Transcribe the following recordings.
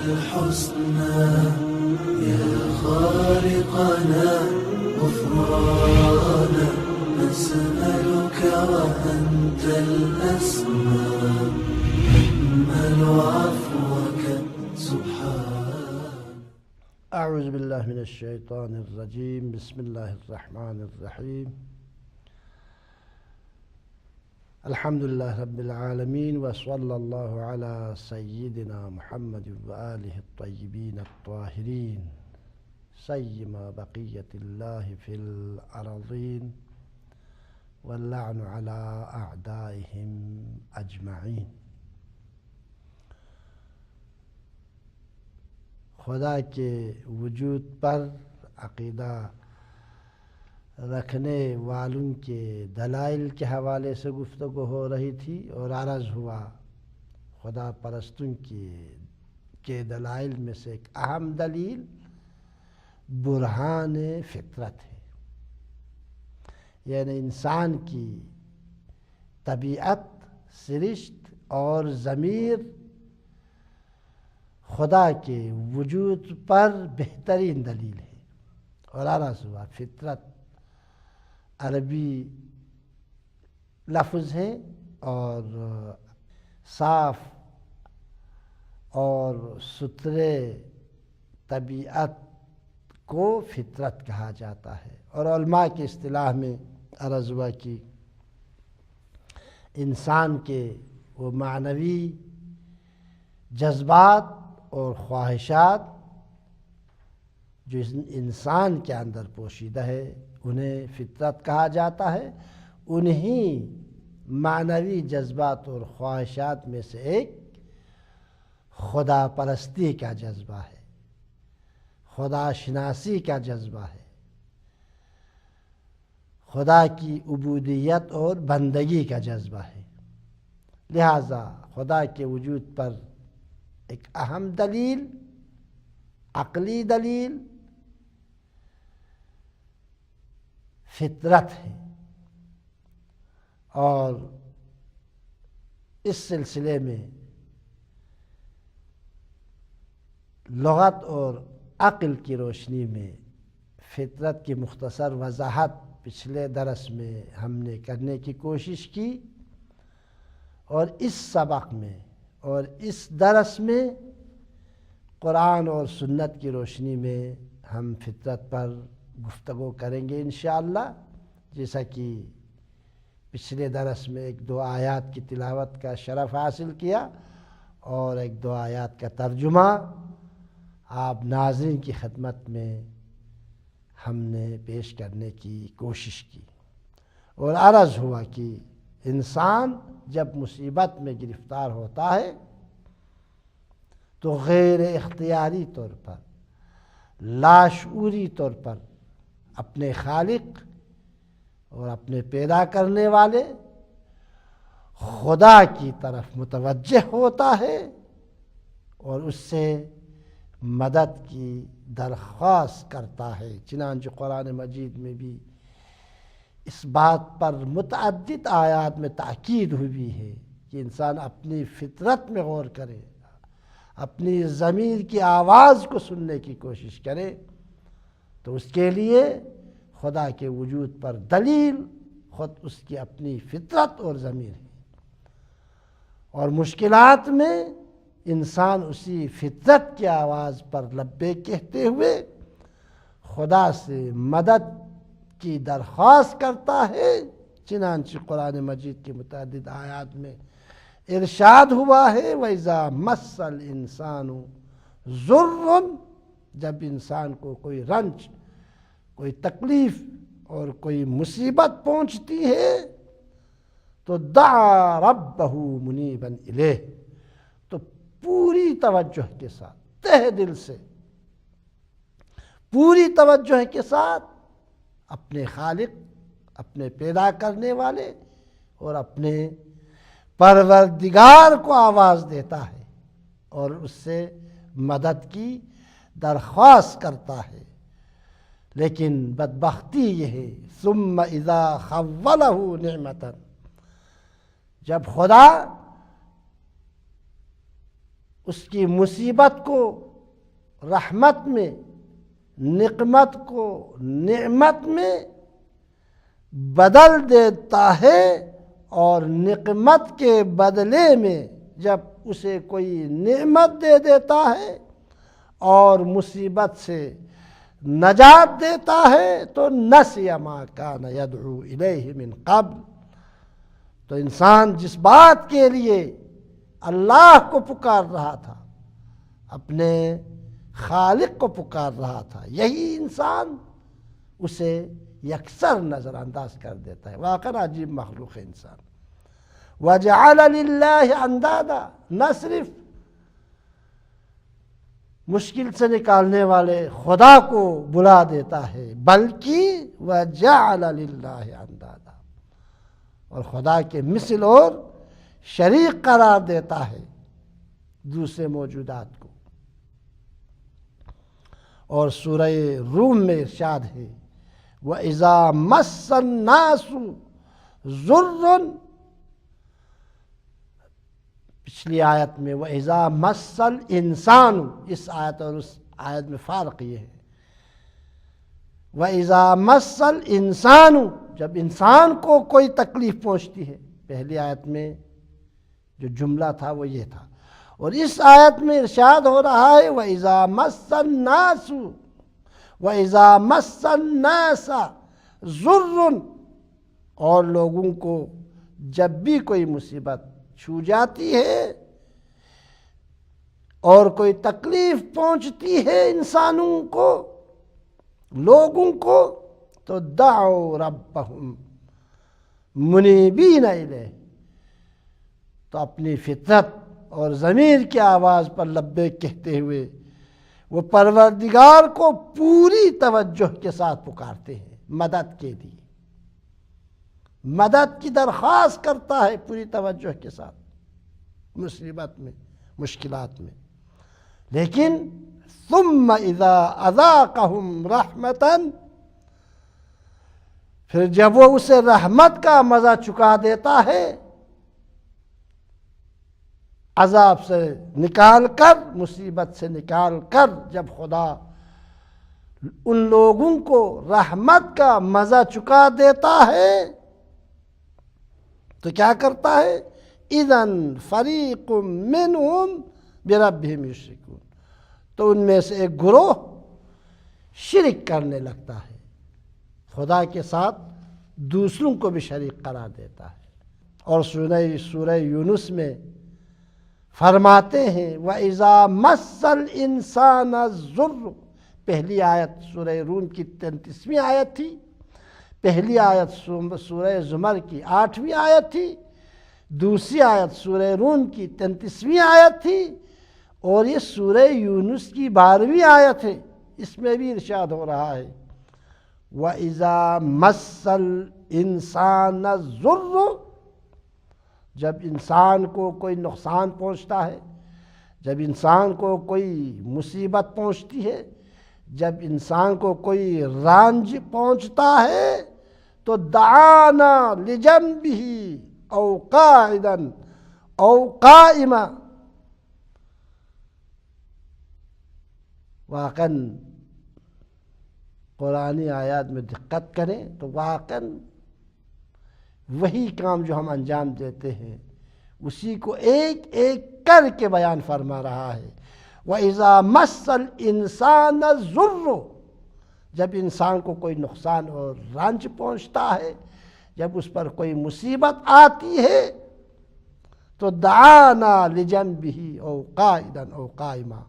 الحسنى يا خالقنا غفرانا نسألك وأنت الأسمى نأمل عفوك سبحان. أعوذ بالله من الشيطان الرجيم. بسم الله الرحمن الرحيم. الحمد لله رب العالمين وصلى الله على سيدنا محمد وآله الطيبين الطاهرين سيما بقية الله في الأرضين واللعن على أعدائهم أجمعين. خدا کے وجود پر عقیدہ رکھنے والوں کے دلائل کے حوالے سے گفتگو ہو رہی تھی اور عرض ہوا خدا پرستوں کے دلائل میں سے ایک اہم دلیل برہان فطرت ہے، یعنی انسان کی طبیعت، سرشت اور ضمیر خدا کے وجود پر بہترین دلیل ہے. اور عرض ہوا فطرت عربی لفظ ہے اور صاف اور ستھرے طبیعت کو فطرت کہا جاتا ہے. اور علماء کی اصطلاح میں عرض ہوا کہ انسان کے وہ معنوی جذبات اور خواہشات جو انسان کے اندر پوشیدہ ہے انہیں فطرت کہا جاتا ہے. انہی معنوی جذبات اور خواہشات میں سے ایک خدا پرستی کا جذبہ ہے، خدا شناسی کا جذبہ ہے، خدا کی عبودیت اور بندگی کا جذبہ ہے. لہذا خدا کے وجود پر ایک اہم دلیل، عقلی دلیل فطرت ہے. اور اس سلسلے میں لغت اور عقل کی روشنی میں فطرت کی مختصر وضاحت پچھلے درس میں ہم نے کرنے کی کوشش کی، اور اس سبق میں اور اس درس میں قرآن اور سنت کی روشنی میں ہم فطرت پر گفتگو کریں گے انشاءاللہ. جیسا کہ پچھلے درس میں ایک دو آیات کی تلاوت کا شرف حاصل کیا اور ایک دو آیات کا ترجمہ آپ ناظرین کی خدمت میں ہم نے پیش کرنے کی کوشش کی. اور عرض ہوا کہ انسان جب مصیبت میں گرفتار ہوتا ہے تو غیر اختیاری طور پر، لاشعوری طور پر اپنے خالق اور اپنے پیدا کرنے والے خدا کی طرف متوجہ ہوتا ہے اور اس سے مدد کی درخواست کرتا ہے. چنانچہ قرآن مجید میں بھی اس بات پر متعدد آیات میں تاکید ہوئی ہے کہ انسان اپنی فطرت میں غور کرے، اپنی ضمیر کی آواز کو سننے کی کوشش کرے، تو اس کے لیے خدا کے وجود پر دلیل خود اس کی اپنی فطرت اور ضمیر ہے. اور مشکلات میں انسان اسی فطرت کی آواز پر لبیک کہتے ہوئے خدا سے مدد کی درخواست کرتا ہے. چنانچہ قرآن مجید کی متعدد آیات میں ارشاد ہوا ہے وَإِذَا مَسَّ الْإِنسَانُ ضُرٌّ، جب انسان کو کوئی رنج، کوئی تکلیف اور کوئی مصیبت پہنچتی ہے تو دعا ربہ منیبا الیہ، تو پوری توجہ کے ساتھ، تہ دل سے پوری توجہ کے ساتھ اپنے خالق، اپنے پیدا کرنے والے اور اپنے پروردگار کو آواز دیتا ہے اور اس سے مدد کی درخواست کرتا ہے. لیکن بدبختی یہ ہے ثم اذا خولہ نعمتا، جب خدا اس کی مصیبت کو رحمت میں، نقمت کو نعمت میں بدل دیتا ہے، اور نقمت کے بدلے میں جب اسے کوئی نعمت دے دیتا ہے اور مصیبت سے نجات دیتا ہے تو نسی ما کان یدعو الیہ من قبل، تو انسان جس بات کے لیے اللہ کو پکار رہا تھا، اپنے خالق کو پکار رہا تھا، یہی انسان اسے یکسر نظر انداز کر دیتا ہے۔ واقعا عجیب مخلوق ہے انسان۔ وَجَعَلَ لِلَّهِ اندادا، نہ صرف مشکل سے نکالنے والے خدا کو بلا دیتا ہے، بلکہ وَجَعَلَ لِلَّهِ اندادا، اور خدا کے مثل اور شریک قرار دیتا ہے دوسرے موجودات کو۔ اور سورہ روم میں ارشاد ہے وَإِذَا مَسَّ النَّاسُ ضُرٌّ، پچھلی آیت میں وَإِذَا مَسَّ الْإِنسَانُ، اس آیت اور اس آیت میں فرق یہ ہے، وَإِذَا مَسَّ الْإِنسَانُ، جب انسان کو کوئی تکلیف پہنچتی ہے، پہلی آیت میں جو جملہ تھا وہ یہ تھا، اور اس آیت میں ارشاد ہو رہا ہے وَإِذَا مَسَّ النَّاسُ، وَإِذَا مَسَّ النَّاسَ ضُرٌّ، اور لوگوں کو جب بھی کوئی مصیبت چھو جاتی ہے اور کوئی تکلیف پہنچتی ہے انسانوں کو، لوگوں کو، تو دعوا ربہم منیبین الیہ، تو اپنی فطرت اور ضمیر کی آواز پر لبیک کہتے ہوئے وہ پروردگار کو پوری توجہ کے ساتھ پکارتے ہیں، مدد کے لیے مدد کی درخواست کرتا ہے پوری توجہ کے ساتھ مصیبت میں، مشکلات میں۔ لیکن ثم اذا اذاقہم رحمتا، پھر جب وہ اسے رحمت کا مزہ چکا دیتا ہے، عذاب سے نکال کر، مصیبت سے نکال کر، جب خدا ان لوگوں کو رحمت کا مزہ چکا دیتا ہے تو کیا کرتا ہے؟ اذن فریق منہم بربہم یشرکون، تو ان میں سے ایک گروہ شرک کرنے لگتا ہے، خدا کے ساتھ دوسروں کو بھی شریک قرار دیتا ہے۔ اور سورہ یونس میں فرماتے ہیں وَإِذَا مَسَّ الْإِنسَانَ الضُّرُّ، پہلی آیت سورہ روم کی 33ویں آیت تھی، پہلی آیت سورہ زمر کی 8ویں آیت تھی، دوسری آیت سورہ روم کی 33ویں آیت تھی، اور یہ سورہ یونس کی 12ویں آیت ہے، اس میں بھی ارشاد ہو رہا ہے وَإِذَا مَسَّ الْإِنسَانَ الضُّرُّ، جب انسان کو کوئی نقصان پہنچتا ہے، جب انسان کو کوئی مصیبت پہنچتی ہے، جب انسان کو کوئی رنج پہنچتا ہے تو دعانا لجنبہ او قاعدا او قائما، واقعاً قرآنی آیات میں دقت کریں تو واقعاً وہی کام جو ہم انجام دیتے ہیں اسی کو ایک ایک کر کے بیان فرما رہا ہے۔ وَإِذَا مَسَّ الْإِنسَانَ الضُّرُّ، جب انسان کو کوئی نقصان اور رنج پہنچتا ہے، جب اس پر کوئی مصیبت آتی ہے تو دعانا لجنبہ او قائدا او قائما،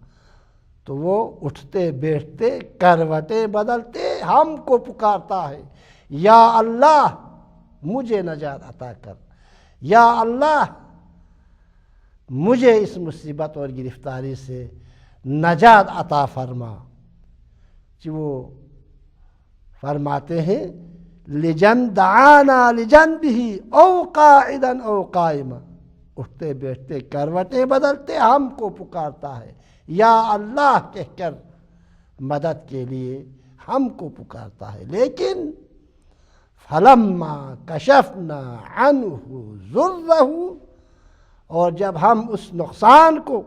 تو وہ اٹھتے بیٹھتے کروٹیں بدلتے ہم کو پکارتا ہے، یا اللہ مجھے نجات عطا کر، یا اللہ مجھے اس مصیبت اور گرفتاری سے نجات عطا فرما۔ کہ وہ فرماتے ہیں دعانا لجنبہ او قاعدا او قائما، اٹھتے بیٹھتے کروٹیں بدلتے ہم کو پکارتا ہے، یا اللہ کہہ کر مدد کے لیے ہم کو پکارتا ہے۔ لیکن فلما کشفنا عنہ ضرہ، اور جب ہم اس نقصان کو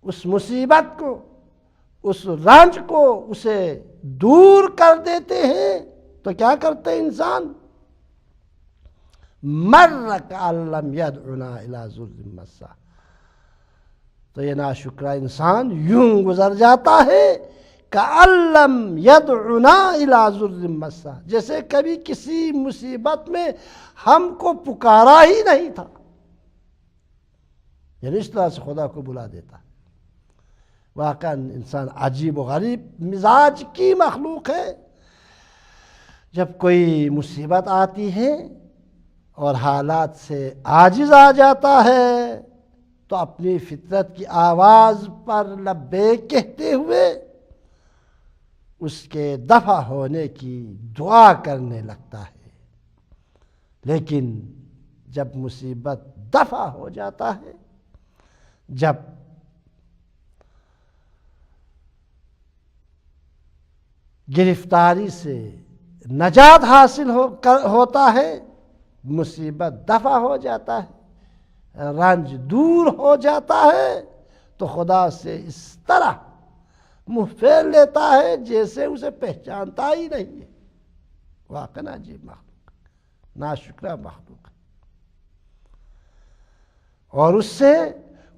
اس مصیبت کو، اس رنج کو اسے دور کر دیتے ہیں تو کیا کرتے ہیں انسان؟ مر کأن لم یدعنا الی ضر مسہ، تو یہ ناشکرا انسان یوں گزر جاتا ہے کأن لم یدعنا الی ضر مسہ، جیسے کبھی کسی مصیبت میں ہم کو پکارا ہی نہیں تھا، یعنی اس طرح سے خدا کو بلا دیتا ہے۔ واقعا انسان عجیب و غریب مزاج کی مخلوق ہے۔ جب کوئی مصیبت آتی ہے اور حالات سے عاجز آ جاتا ہے تو اپنی فطرت کی آواز پر لبیک کہتے ہوئے اس کے دفع ہونے کی دعا کرنے لگتا ہے، لیکن جب مصیبت دفع ہو جاتا ہے، جب گرفتاری سے نجات حاصل ہوتا ہے، مصیبت دفع ہو جاتا ہے، رنج دور ہو جاتا ہے، تو خدا سے اس طرح منہ پھیر لیتا ہے جیسے اسے پہچانتا ہی نہیں ہے۔ واقعا عجیب مخلوق، ناشکرا مخلوق ہے، اور اس سے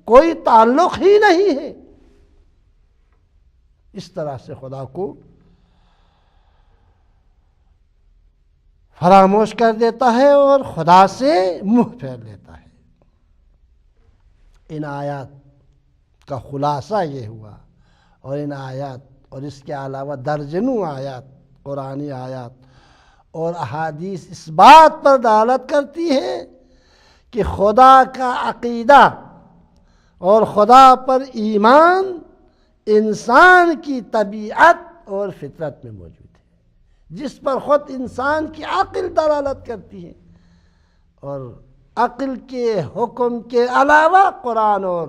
کوئی تعلق ہی نہیں ہے۔ اس طرح سے خدا کو فراموش کر دیتا ہے اور خدا سے منہ پھیر لیتا ہے۔ ان آیات کا خلاصہ یہ ہوا، اور ان آیات اور اس کے علاوہ درجنوں آیات، قرآنی آیات اور احادیث اس بات پر دلالت کرتی ہے کہ خدا کا عقیدہ اور خدا پر ایمان انسان کی طبیعت اور فطرت میں موجود ہے، جس پر خود انسان کی عقل دلالت کرتی ہے، اور عقل کے حکم کے علاوہ قرآن اور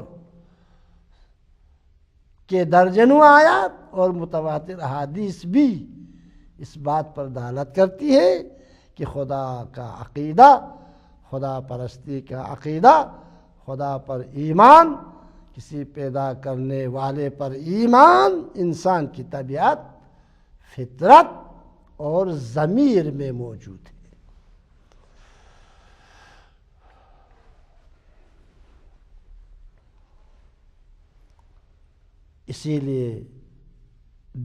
کے درجنوں آیات اور متواتر احادیث بھی اس بات پر دلالت کرتی ہے کہ خدا کا عقیدہ، خدا پرستی کا عقیدہ، خدا پر ایمان، کسی پیدا کرنے والے پر ایمان انسان کی طبیعت، فطرت اور ضمیر میں موجود ہے۔ اسی لیے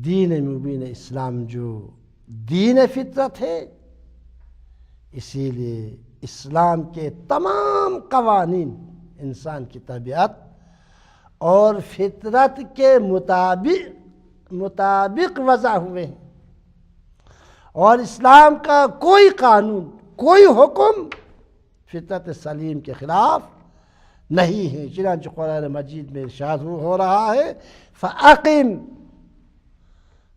دین مبین اسلام جو دین فطرت ہے، اسی لیے اسلام کے تمام قوانین انسان کی طبیعت اور فطرت کے مطابق وضع ہوئے ہیں، اور اسلام کا کوئی قانون، کوئی حکم فطرت سلیم کے خلاف نہیں ہے۔ چنانچہ قرآن مجید میں ارشاد ہو رہا ہے فَأَقِمْ،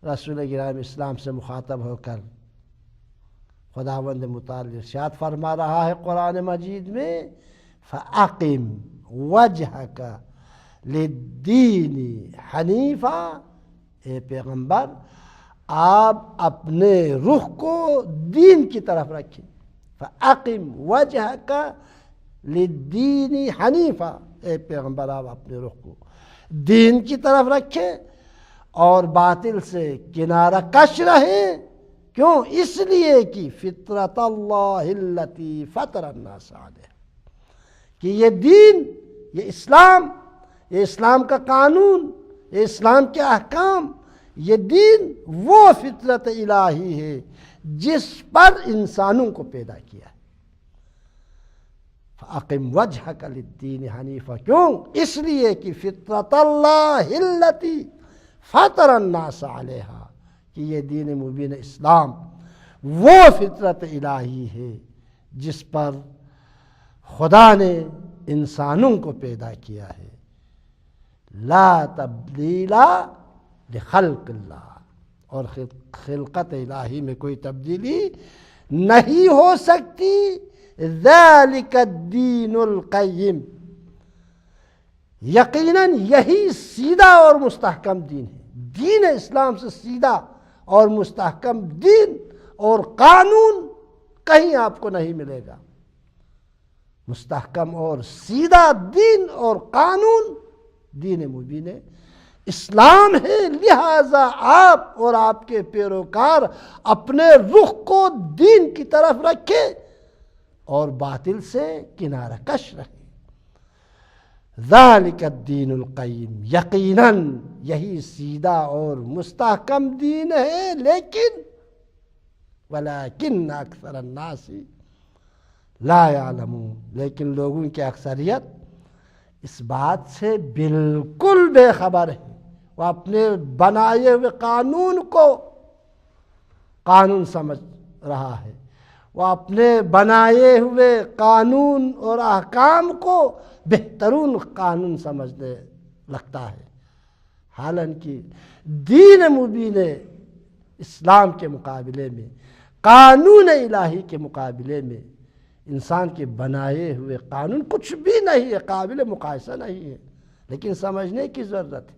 رسول گرامی اسلام سے مخاطب ہو کر خداوند متعال ارشاد فرما رہا ہے قرآن مجید میں فَأَقِمْ وَجْهَكَ لِلدِّينِ حَنِيفًا، اے پیغمبر آپ اپنے رخ کو دین کی طرف رکھیں۔ فَأَقِمْ وَجْهَكَ لِلدِّينِ حَنِيفًا، اے پیغمبر آپ اپنے رخ کو دین کی طرف رکھیں اور باطل سے کنارہ کش رہیں۔ کیوں؟ اس لیے کہ فطرت اللہ التی فطر الناس علیہا، کہ یہ دین، یہ اسلام کا قانون، یہ اسلام کے احکام، یہ دین وہ فطرت الہی ہے جس پر انسانوں کو پیدا کیا ہے۔ فَأَقِمْ وَجْهَكَ لِلدِّينِ حَنِيفًا، کیوں؟ اس لیے کہ فطرت اللہ التی فطر الناس علیہا، کہ یہ دین مبین اسلام وہ فطرت الہی ہے جس پر خدا نے انسانوں کو پیدا کیا ہے۔ لا تبدیل لخلق اللہ، اور خلقت الہی میں کوئی تبدیلی نہیں ہو سکتی۔ ذالک الدین القیم، یقیناً یہی سیدھا اور مستحکم دین ہے۔ دین اسلام سے سیدھا اور مستحکم دین اور قانون کہیں آپ کو نہیں ملے گا۔ مستحکم اور سیدھا دین اور قانون دین مبین اسلام ہے، لہذا آپ اور آپ کے پیروکار اپنے رخ کو دین کی طرف رکھیں اور باطل سے کنارہ کش رہیں۔ ذالک الدین القیم، یقیناً یہی سیدھا اور مستحکم دین ہے، لیکن ولیکن اکثر الناس لا یعلمون، لیکن لوگوں کی اکثریت اس بات سے بالکل بے خبر ہے۔ وہ اپنے بنائے ہوئے قانون کو قانون سمجھ رہا ہے، وہ اپنے بنائے ہوئے قانون اور احکام کو بہترین قانون سمجھنے لگتا ہے، حالانکہ دین مبین اسلام کے مقابلے میں، قانون الہی کے مقابلے میں انسان کے بنائے ہوئے قانون کچھ بھی نہیں ہے، قابل مقایسہ نہیں ہے، لیکن سمجھنے کی ضرورت ہے۔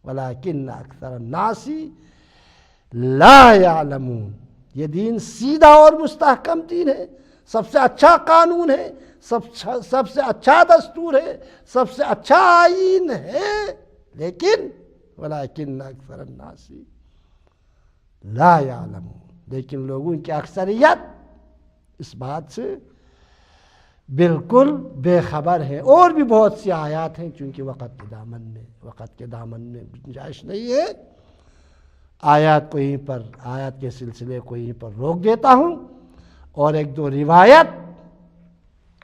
ولیکن اکثر الناس لا یعلمون، یہ دین سیدھا اور مستحکم دین ہے، سب سے اچھا قانون ہے، سب سے اچھا دستور ہے، سب سے اچھا آئین ہے، لیکن ولیکن اکثر الناس لا یعلمون، لیکن لوگوں کی اکثریت اس بات سے بالکل بے خبر ہے۔ اور بھی بہت سی آیات ہیں، چونکہ وقت کے دامن میں گنجائش نہیں ہے، آیات کے سلسلے کو یہیں پر روک دیتا ہوں، اور ایک دو روایت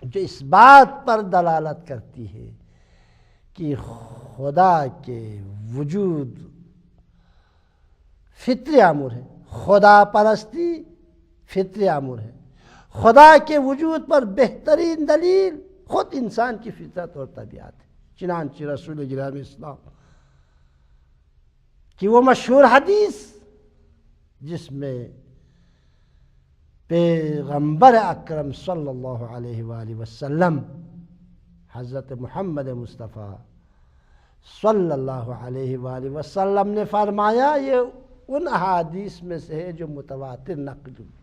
جو اس بات پر دلالت کرتی ہے کہ خدا کے وجود فطری امر ہے، خدا پرستی فطری امر ہے، خدا کے وجود پر بہترین دلیل خود انسان کی فطرت اور طبیعت ہے۔ چنانچہ رسول گرامی اسلام کی وہ مشہور حدیث جس میں پیغمبر اکرم صلی اللہ علیہ وآلہ وسلم حضرت محمد مصطفیٰ صلی اللہ علیہ وآلہ وسلم نے فرمایا، یہ ان احادیث میں سے ہے جو متواتر نقل ہوئی،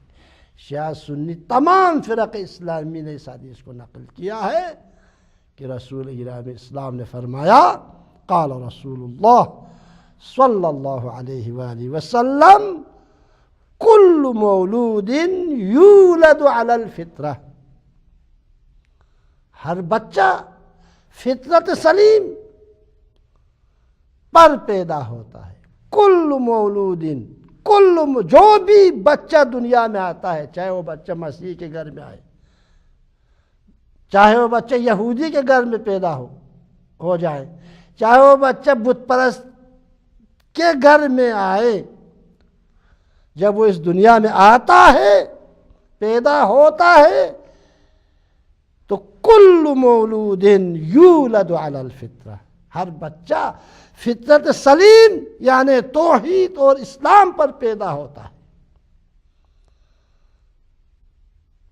شیعہ سنی تمام فرق اسلامی نے اس حدیث کو نقل کیا ہے کہ رسول گرامی اسلام نے فرمایا، قال رسول اللہ صلی اللہ علیہ وآلہ وسلم، کل مولود یولد علی الفطرہ، ہر بچہ فطرت سلیم پر پیدا ہوتا ہے۔ کل مولود، جو بھی بچہ دنیا میں آتا ہے، چاہے وہ بچہ مسیح کے گھر میں آئے، چاہے وہ بچہ یہودی کے گھر میں پیدا ہو جائے، چاہے وہ بچہ بت پرست کے گھر میں آئے، جب وہ اس دنیا میں آتا ہے، پیدا ہوتا ہے، تو کل مولود یولد علی الفطرہ، ہر بچہ فطرت سلیم یعنی توحید اور اسلام پر پیدا ہوتا ہے،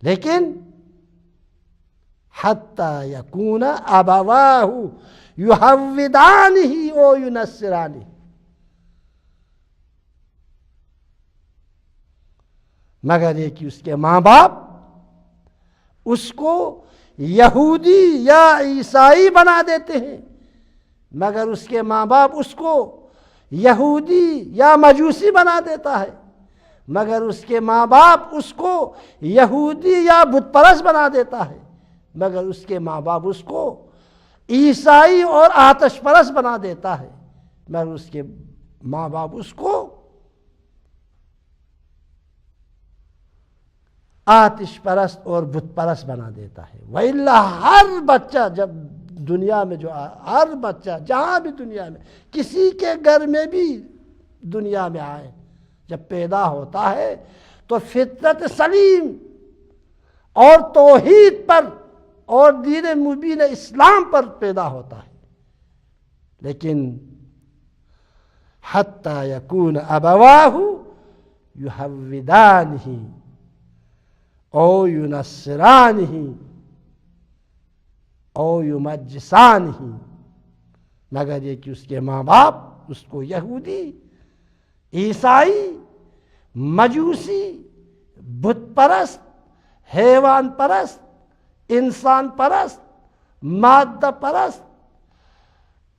لیکن حتی یکون ابواہ یحودانہ او ینصرانہ، مگر یہ کہ اس کے ماں باپ اس کو یہودی یا عیسائی بنا دیتے ہیں، مگر اس کے ماں باپ اس کو یہودی یا مجوسی بنا دیتا ہے، مگر اس کے ماں باپ اس کو یہودی یا بت پرست بنا دیتا ہے، مگر اس کے ماں باپ اس کو عیسائی اور آتش پرست بنا دیتا ہے، مگر اس کے ماں باپ اس کو آتش پرست اور بت پرست بنا دیتا ہے۔ وَإِلَّا ہر بچہ جب دنیا میں ہر بچہ جہاں بھی دنیا میں کسی کے گھر میں بھی دنیا میں آئے، جب پیدا ہوتا ہے تو فطرت سلیم اور توحید پر اور دین مبین اسلام پر پیدا ہوتا ہے، لیکن حتی یکون ابواہ یحودانہ او ینصرانہ او یمجسانہ، مگر یہ کہ اس کے ماں باپ اس کو یہودی، عیسائی، مجوسی، بت پرست، حیوان پرست، انسان پرست، مادہ پرست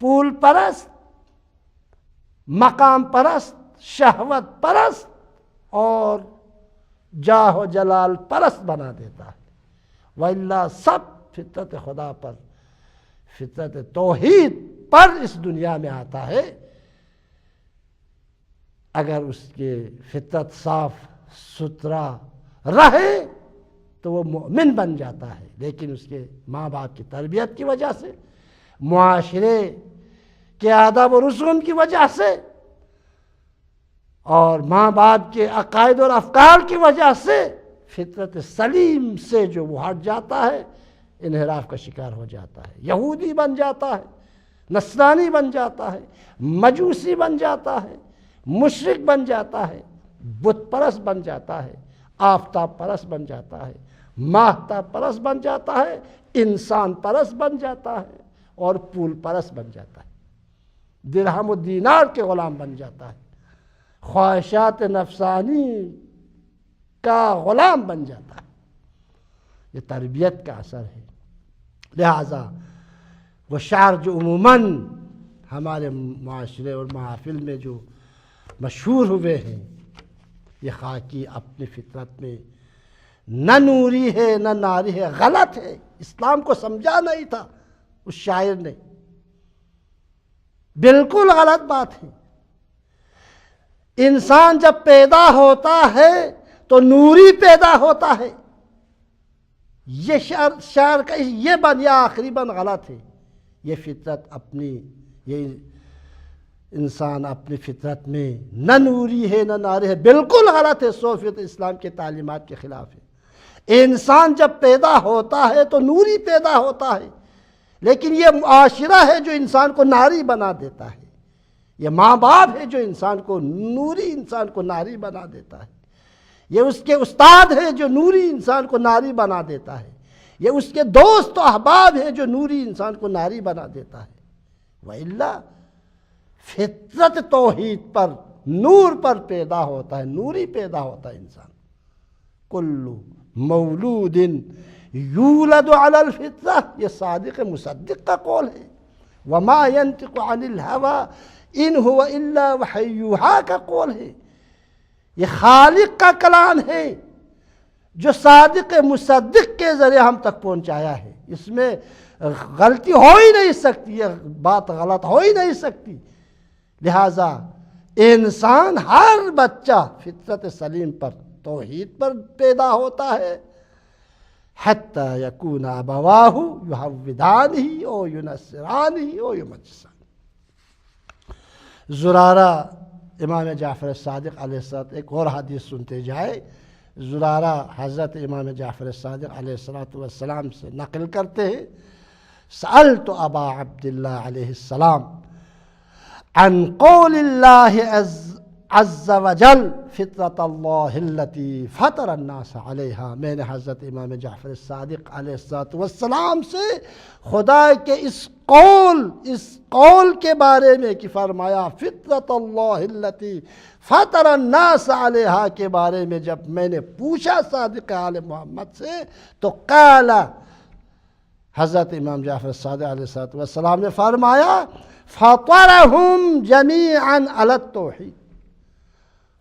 پول پرست، مقام پرست، شہوت پرست اور جاہ و جلال پرست بنا دیتا ہے۔ وَإِلَّا سب فطرت خدا پر، فطرت توحید پر اس دنیا میں آتا ہے۔ اگر اس کے فطرت صاف ستھرا رہے تو وہ مومن بن جاتا ہے، لیکن اس کے ماں باپ کی تربیت کی وجہ سے، معاشرے کے آداب و رسوم کی وجہ سے اور ماں باپ کے عقائد اور افکار کی وجہ سے فطرت سلیم سے جو وہ ہٹ جاتا ہے، انحراف کا شکار ہو جاتا ہے، یہودی بن جاتا ہے، نصرانی بن جاتا ہے، مجوسی بن جاتا ہے، مشرک بن جاتا ہے، بت پرست بن جاتا ہے، آفتاب پرست بن جاتا ہے، ماہتاب پرست بن جاتا ہے، انسان پرست بن جاتا ہے اور پول پرست بن جاتا ہے، درہم و دینار کے غلام بن جاتا ہے، خواہشات نفسانی کا غلام بن جاتا ہے۔ یہ تربیت کا اثر ہے۔ لہذا وہ شعر جو عموماً ہمارے معاشرے اور محافل میں جو مشہور ہوئے ہیں، یہ خاکی اپنی فطرت میں نہ نوری ہے نہ ناری ہے، غلط ہے، اسلام کو سمجھا نہیں تھا اس شاعر نے، بالکل غلط بات ہے۔ انسان جب پیدا ہوتا ہے تو نوری پیدا ہوتا ہے، یہ شعر کا یہ بن یا آخری بن غلط ہے۔ یہ فطرت اپنی، یہ انسان اپنی فطرت میں نہ نوری ہے نہ ناری ہے، بالکل غلط ہے، 100% اسلام کے تعلیمات کے خلاف ہے۔ انسان جب پیدا ہوتا ہے تو نوری پیدا ہوتا ہے، لیکن یہ معاشرہ ہے جو انسان کو ناری بنا دیتا ہے، یہ ماں باپ ہے جو انسان کو نوری، انسان کو ناری بنا دیتا ہے، یہ اس کے استاد ہے جو نوری انسان کو ناری بنا دیتا ہے، یہ اس کے دوست و احباب ہیں جو نوری انسان کو ناری بنا دیتا ہے۔ وَإِلَّا فطرت توحید پر، نور پر پیدا ہوتا ہے، نوری پیدا ہوتا ہے انسان۔ کل مولود یولد علی الفطرہ، یہ صادق مصدق کا قول ہے۔ وما ينطق عن الهوى ان هو الا وحی یوحیٰ کا قول ہے۔ یہ خالق کا کلام ہے جو صادق مصدق کے ذریعے ہم تک پہنچایا ہے، اس میں غلطی ہو ہی نہیں سکتی، یہ بات غلط ہو ہی نہیں سکتی۔ لہٰذا انسان، ہر بچہ فطرت سلیم پر، توحید پر پیدا ہوتا ہے، حتی یکون ابواہ یحودانہ او ینصرانہ او یمجسانہ۔ زرارہ امام جعفر صادق علیہ السلام، ایک اور حدیث سنتے جائے، زرارہ حضرت امام جعفر صادق علیہ السلام سے نقل کرتے ہیں، سألت ابا عبداللہ علیہ السلام عن قول اللہ عز وجل فطرت اللہ التي فطر الناس علیہا۔ میں نے حضرت امام جعفر صادق علیہ السلام سے خدا کے اس قول کے بارے میں کہ فرمایا فطرت اللہ التي فطر الناس علیہا کے بارے میں جب میں نے پوچھا صادق آل محمد سے، تو قال، حضرت امام جعفر صادق علیہ السلام نے فرمایا فطرہم جمیعا علی التوحید،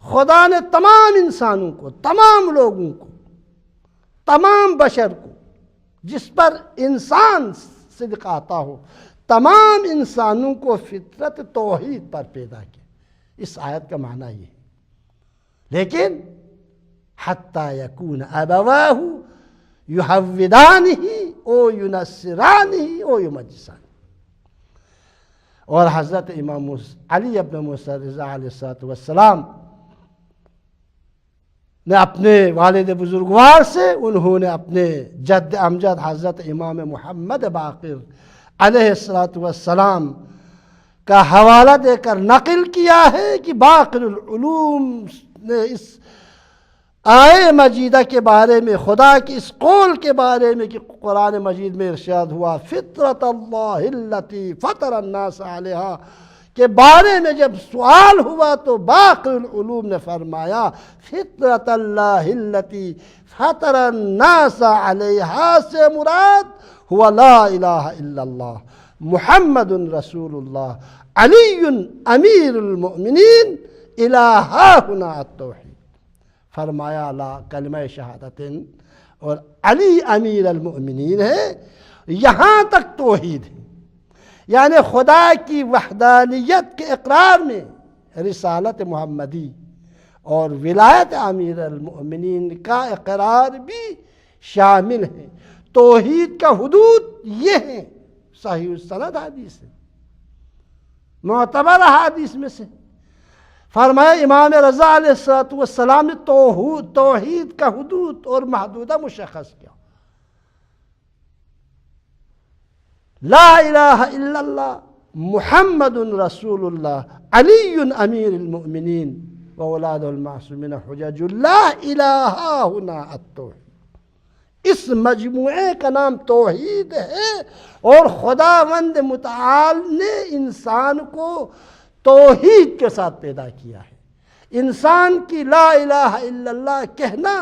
خدا نے تمام انسانوں کو، تمام لوگوں کو، تمام بشر کو، جس پر انسان صدق آتا ہو، تمام انسانوں کو فطرت توحید پر پیدا کیا۔ اس آیت کا معنی یہ ہے، لیکن حتی یکون ابواہ یحودانہ او ینصرانہ او یمجسانہ۔ اور حضرت امام علی ابن موسیٰ رضا علیہ السلام نے اپنے والد بزرگوار سے، انہوں نے اپنے جد امجد حضرت امام محمد باقر علیہ السلام کا حوالہ دے کر نقل کیا ہے کہ باقر العلوم نے اس آیے مجیدہ کے بارے میں، خدا کی اس قول کے بارے میں کہ قرآن مجید میں ارشاد ہوا فطرت اللہ التي فطر الناس علیہا کے بارے میں جب سوال ہوا، تو باقر العلوم نے فرمایا فطرت اللہ التي فطر الناس علیہا سے مراد ہوا لا الہ الا اللہ محمد رسول اللہ علی امیر المؤمنین الی ہاہنا التوحید. فرمایا لا کلمہ شہادتن اور علی امیر المؤمنین ہے، یہاں تک توحید ہے. یعنی خدا کی وحدانیت کے اقرار میں رسالت محمدی اور ولایت امیر المؤمنین کا اقرار بھی شامل ہے. توحید کا حدود یہ ہیں، صحیح السند حدیث ہے، معتبر حدیث میں سے. فرمایا امام رضا علیہ السلام نے توحید کا حدود اور محدودہ مشخص کیا. لا الہ الا اللہ محمد رسول اللہ علی امیر المؤمنین واولاد المعصومین حجج اللہ الہ ہنا التوحید. اس مجموعے کا نام توحید ہے، اور خداوند متعال نے انسان کو توحید کے ساتھ پیدا کیا ہے. انسان کی لا الہ الا اللہ کہنا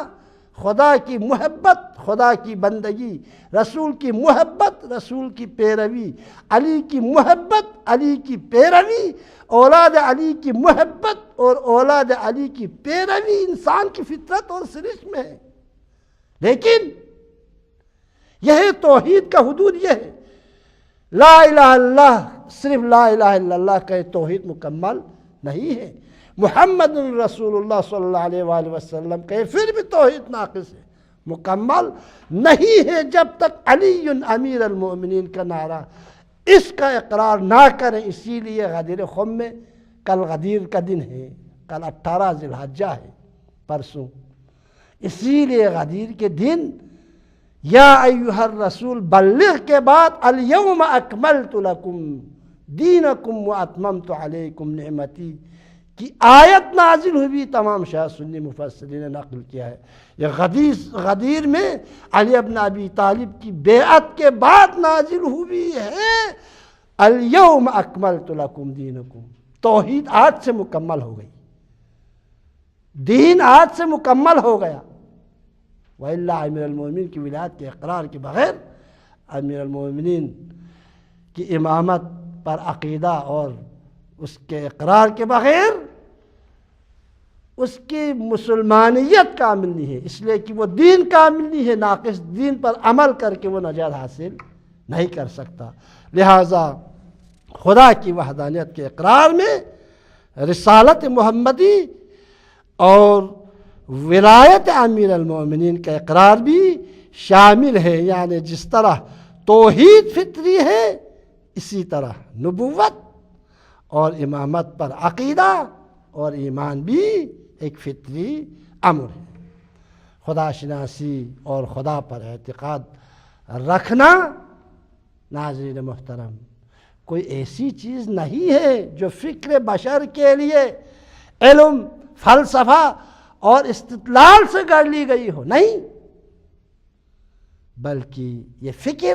خدا کی محبت، خدا کی بندگی، رسول کی محبت، رسول کی پیروی، علی کی محبت، علی کی پیروی، اولاد علی کی محبت اور اولاد علی کی پیروی انسان کی فطرت اور سرشت میں ہے. لیکن یہ توحید کا حدود یہ ہے. لا الہ الا اللہ، صرف لا الہ الا اللہ کا توحید مکمل نہیں ہے. محمد رسول اللہ صلی اللہ علیہ وآلہ وسلم کا پھر بھی توحید ناقص ہے، مکمل نہیں ہے جب تک علی امیر المؤمنین کا نعرہ اس کا اقرار نہ کریں. اسی لیے غدیر خم میں، کل غدیر کا دن ہے، کل 18 ذی الحجہ ہے، پرسوں. اسی لیے غدیر کے دن یا ایھا الرسول بلغ کے بعد الیوم اکملت لکم دینکم واتممت علیکم نعمتی کی آیت نازل ہوئی. تمام شیعہ سنی مفسرین نے نقل کیا ہے. یہ غدیر میں علی ابن ابی طالب کی بیعت کے بعد نازل ہوئی ہے. الیوم اکملت لکم دینکم، توحید آج سے مکمل ہو گئی، دین آج سے مکمل ہو گیا. وَإِلَّا امیر المومنین کی ولایت کے اقرار کے بغیر، امیر المومنین کی امامت پر عقیدہ اور اس کے اقرار کے بغیر اس کی مسلمانیت کامل نہیں ہے. اس لیے کہ وہ دین کامل نہیں ہے، ناقص دین پر عمل کر کے وہ نجات حاصل نہیں کر سکتا. لہٰذا خدا کی وحدانیت کے اقرار میں رسالت محمدی اور ولایت امیر المومنین کا اقرار بھی شامل ہے. یعنی جس طرح توحید فطری ہے، اسی طرح نبوت اور امامت پر عقیدہ اور ایمان بھی ایک فطری امر ہے. خدا شناسی اور خدا پر اعتقاد رکھنا ناظرین محترم کوئی ایسی چیز نہیں ہے جو فکر بشر کے لیے علم، فلسفہ اور استدلال سے گڑھ لی گئی ہو. نہیں، بلکہ یہ فکر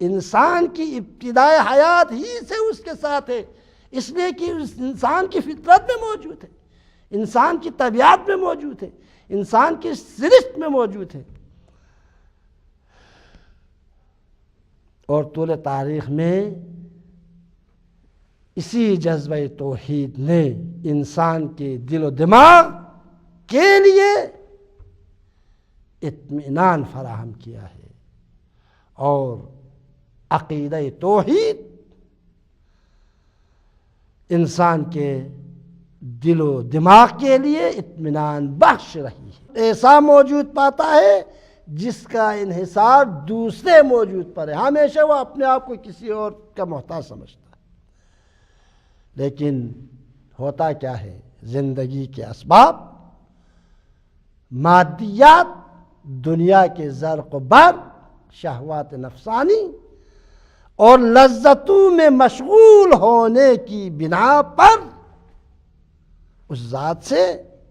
انسان کی ابتدائے حیات ہی سے اس کے ساتھ ہے. اس لیے کہ انسان کی فطرت میں موجود ہے، انسان کی طبیعت میں موجود ہے، انسان کی سرشت میں موجود ہے. اور طول تاریخ میں اسی جذبہ توحید نے انسان کے دل و دماغ کے لیے اطمینان فراہم کیا ہے. اور عقیدہ توحید انسان کے دل و دماغ کے لیے اطمینان بخش رہی ہے. ایسا موجود پاتا ہے جس کا انحصار دوسرے موجود پر ہے. ہمیشہ وہ اپنے آپ کو کسی اور کا محتاج سمجھتا ہے. لیکن ہوتا کیا ہے، زندگی کے اسباب، مادیات، دنیا کے زرق و برق، شہوات نفسانی اور لذتوں میں مشغول ہونے کی بنا پر اس ذات سے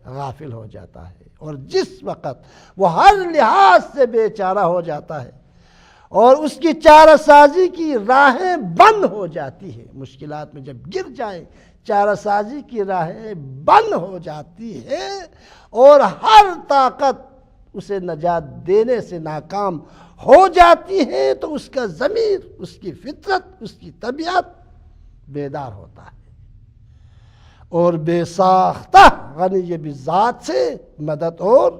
غافل ہو جاتا ہے. اور جس وقت وہ ہر لحاظ سے بے چارہ ہو جاتا ہے اور اس کی چارہ سازی کی راہیں بند ہو جاتی ہے، مشکلات میں جب گر جائے چارہ سازی کی راہیں بند ہو جاتی ہے اور ہر طاقت اسے نجات دینے سے ناکام ہو جاتی ہیں تو اس کا ضمیر، اس کی فطرت، اس کی طبیعت بیدار ہوتا ہے اور بے ساختہ غنی بذات سے مدد اور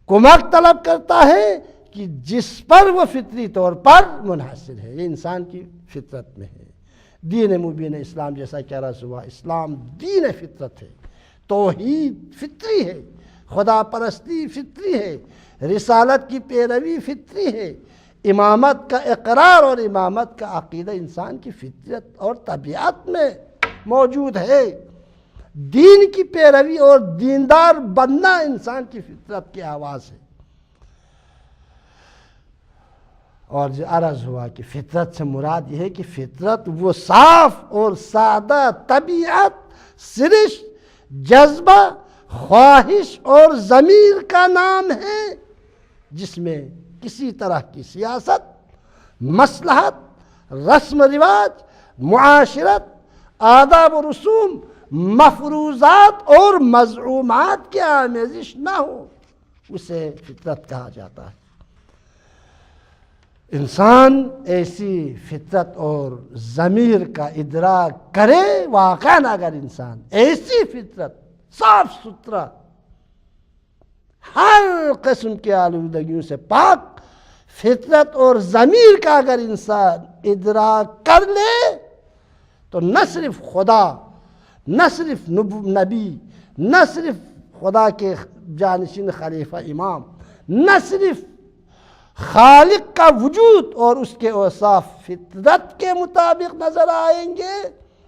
کمک طلب کرتا ہے کہ جس پر وہ فطری طور پر منحصر ہے۔ یہ انسان کی فطرت میں ہے۔ دین مبین اسلام جیسا کہ عرض ہوا، اسلام دین فطرت ہے، توحید فطری ہے، خدا پرستی فطری ہے، رسالت کی پیروی فطری ہے، امامت کا اقرار اور امامت کا عقیدہ انسان کی فطرت اور طبیعت میں موجود ہے۔ دین کی پیروی اور دیندار بننا انسان کی فطرت کی آواز ہے۔ اور جو عرض ہوا کہ فطرت سے مراد یہ ہے کہ فطرت وہ صاف اور سادہ طبیعت، سرشت، جذبہ، خواہش اور ضمیر کا نام ہے جس میں کسی طرح کی سیاست، مصلحت، رسم و رواج، معاشرت، آداب و رسوم، مفروضات اور مزعومات کی آمیزش نہ ہو، اسے فطرت کہا جاتا ہے۔ انسان ایسی فطرت اور ضمیر کا ادراک کرے، واقعاً اگر انسان ایسی فطرت، صاف ستھرا، ہر قسم کی آلودگیوں سے پاک فطرت اور ضمیر کا اگر انسان ادراک کر لے تو نہ صرف خدا، نہ صرف نبی، نہ صرف خدا کے جانشین خلیفہ امام، نہ صرف خالق کا وجود اور اس کے اوصاف فطرت کے مطابق نظر آئیں گے،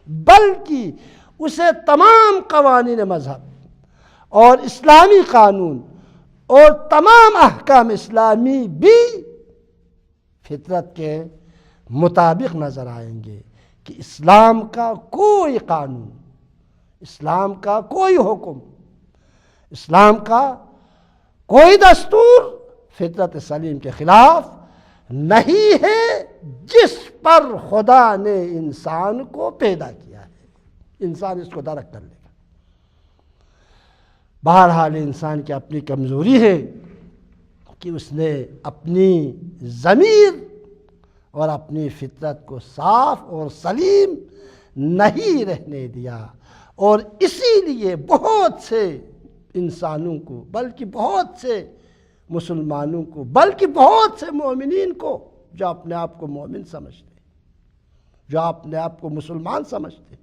بلکہ اسے تمام قوانین مذہب اور اسلامی قانون اور تمام احکام اسلامی بھی فطرت کے مطابق نظر آئیں گے کہ اسلام کا کوئی قانون، اسلام کا کوئی حکم، اسلام کا کوئی دستور فطرت سلیم کے خلاف نہیں ہے جس پر خدا نے انسان کو پیدا کیا ہے۔ انسان اس کو درک کر لے گا۔ بہرحال انسان کی اپنی کمزوری ہے کہ اس نے اپنی ضمیر اور اپنی فطرت کو صاف اور سلیم نہیں رہنے دیا، اور اسی لیے بہت سے انسانوں کو، بلکہ بہت سے مسلمانوں کو، بلکہ بہت سے مومنین کو جو اپنے آپ کو مومن سمجھتے، جو اپنے آپ کو مسلمان سمجھتے،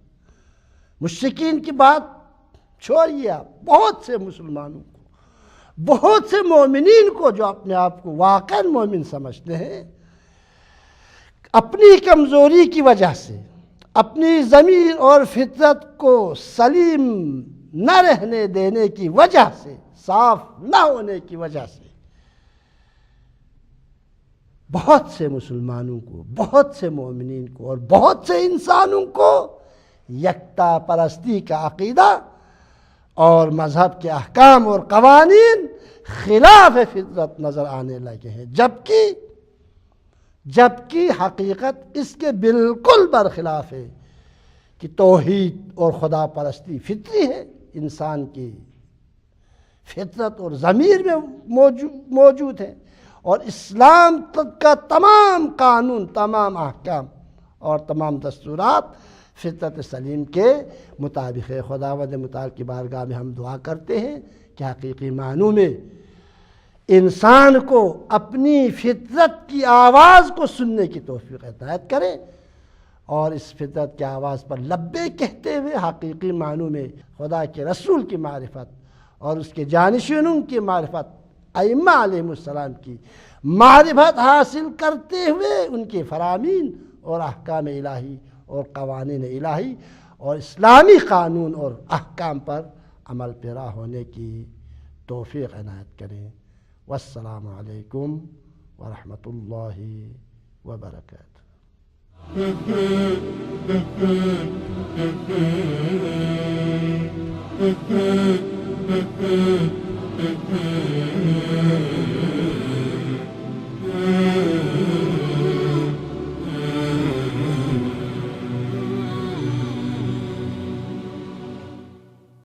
مشرکین کی بات چھوڑیے آپ، بہت سے مسلمانوں کو، بہت سے مومنین کو جو اپنے آپ کو واقعا مومن سمجھتے ہیں، اپنی کمزوری کی وجہ سے، اپنی ضمیر اور فطرت کو سلیم نہ رہنے دینے کی وجہ سے، صاف نہ ہونے کی وجہ سے، بہت سے مسلمانوں کو، بہت سے مومنین کو اور بہت سے انسانوں کو یکتا پرستی کا عقیدہ اور مذہب کے احکام اور قوانین خلاف فطرت نظر آنے لگے ہیں، جبکہ حقیقت اس کے بالکل برخلاف ہے کہ توحید اور خدا پرستی فطری ہے، انسان کی فطرت اور ضمیر میں موجود ہے، اور اسلام کا تمام قانون، تمام احکام اور تمام دستورات فطرت سلیم کے مطابق ہے۔ خداوند متعال کی بارگاہ میں ہم دعا کرتے ہیں کہ حقیقی معنوں میں انسان کو اپنی فطرت کی آواز کو سننے کی توفیق عنایت کرے، اور اس فطرت کی آواز پر لبے کہتے ہوئے حقیقی معنوں میں خدا کے رسول کی معرفت اور اس کے جانشینوں کی معرفت، ائمہ علیہم السلام کی معرفت حاصل کرتے ہوئے ان کے فرامین اور احکام الہی اور قوانین الہی اور اسلامی قانون اور احکام پر عمل پیرا ہونے کی توفیق عنایت کریں۔ والسلام علیکم ورحمۃ اللہ وبرکاتہ۔